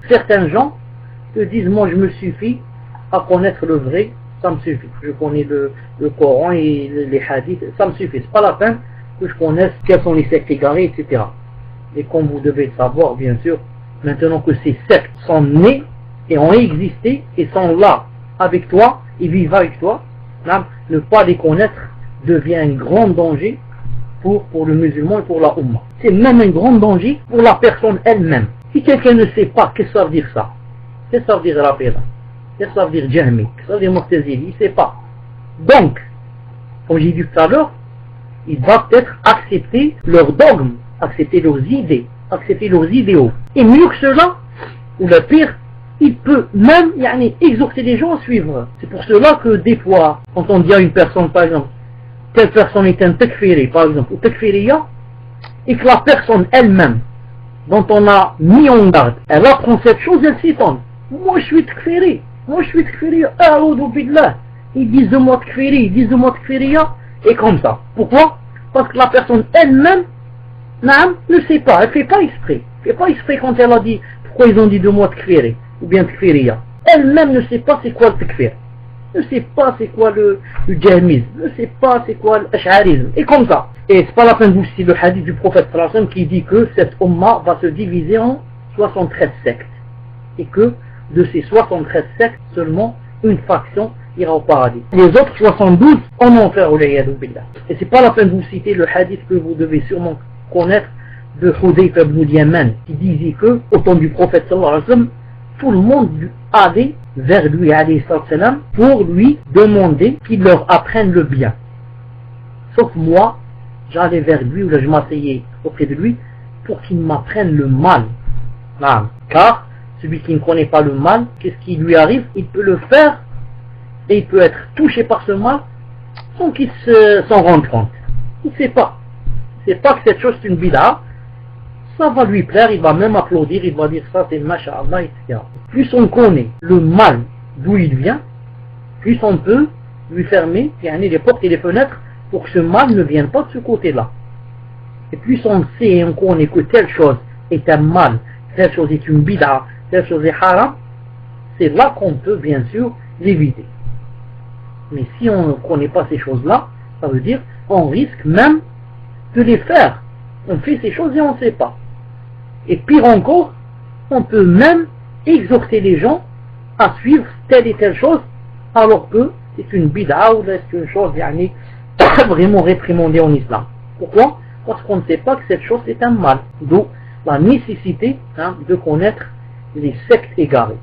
certains gens te disent, moi je me suffis à connaître le vrai, ça me suffit. Je connais le Coran et les hadiths, ça me suffit. C'est pas la peine que je connaisse quels sont les sectes égarés, etc. Et comme vous devez le savoir, bien sûr, maintenant que ces sectes sont nées et ont existé et sont là avec toi et vivent avec toi, ne pas les connaître devient un grand danger pour le musulman et pour la Ummah. C'est même un grand danger pour la personne elle-même. Si quelqu'un ne sait pas, qu'est-ce que ça veut dire ça? Qu'est-ce que ça veut dire Rafida? Qu'est-ce que ça veut dire Jahmi? Qu'est-ce que ça veut dire Mu'tazili? Il ne sait pas. Donc, comme j'ai dit tout à l'heure, ils doivent peut-être accepter leurs dogmes, accepter leurs idées, accepter leurs idéaux. Et mieux que cela, ou le pire, il peut même exhorter les gens à suivre. C'est pour cela que des fois, quand on dit à une personne, par exemple, telle personne est un takfiri, par exemple, ou takfiriya, et que la personne elle-même, dont on a mis en garde, elle apprend cette chose, elle s'étonne. Moi je suis takfiri, moi je suis takfiriya, a'oudou billah. Ils disent de moi takfiri, ils disent de moi takfiriya, et comme ça. Pourquoi? Parce que la personne elle-même, ne sait pas, elle ne fait pas exprès. Elle ne fait pas exprès quand elle a dit, pourquoi ils ont dit de moi takfiri, ou bien takfiriya. Elle-même ne sait pas c'est quoi le takfir. Ne sait pas c'est quoi le jahmisme, ne sait pas c'est quoi l'ash'arisme, et comme ça. Et c'est pas la peine de vous citer le hadith du prophète sallallahu alayhi wa sallam qui dit que cette umma va se diviser en 73 sectes. Et que de ces 73 sectes, seulement une fraction ira au paradis. Les autres 72 en enfer, billah. Et c'est pas la peine de vous citer le hadith que vous devez sûrement connaître de Hudayfa ibn al-Yaman qui disait que, au temps du prophète sallallahu alayhi wa sallam, tout le monde allait vers lui alayhi salam pour lui demander qu'il leur apprenne le bien. Sauf moi, j'allais vers lui, ou là je m'asseyais auprès de lui pour qu'il m'apprenne le mal. Car celui qui ne connaît pas le mal, qu'est-ce qui lui arrive? Il peut le faire et il peut être touché par ce mal sans qu'il s'en rende compte. Il ne sait pas. Il ne sait pas que cette chose est une bid'a. Ça va lui plaire, il va même applaudir, il va dire ça c'est masha'Allah, etc. Plus on connaît le mal d'où il vient, plus on peut lui fermer les portes et les fenêtres pour que ce mal ne vienne pas de ce côté-là. Et plus on sait et on connaît que telle chose est un mal, telle chose est une bid'a, telle chose est haram, c'est là qu'on peut bien sûr l'éviter. Mais si on ne connaît pas ces choses-là, ça veut dire on risque même de les faire. On fait ces choses et on ne sait pas. Et pire encore, on peut même exhorter les gens à suivre telle et telle chose alors que c'est une bid'a ou c'est une chose vraiment réprimandée en islam. Pourquoi? Parce qu'on ne sait pas que cette chose est un mal. D'où la nécessité de connaître les sectes égarées.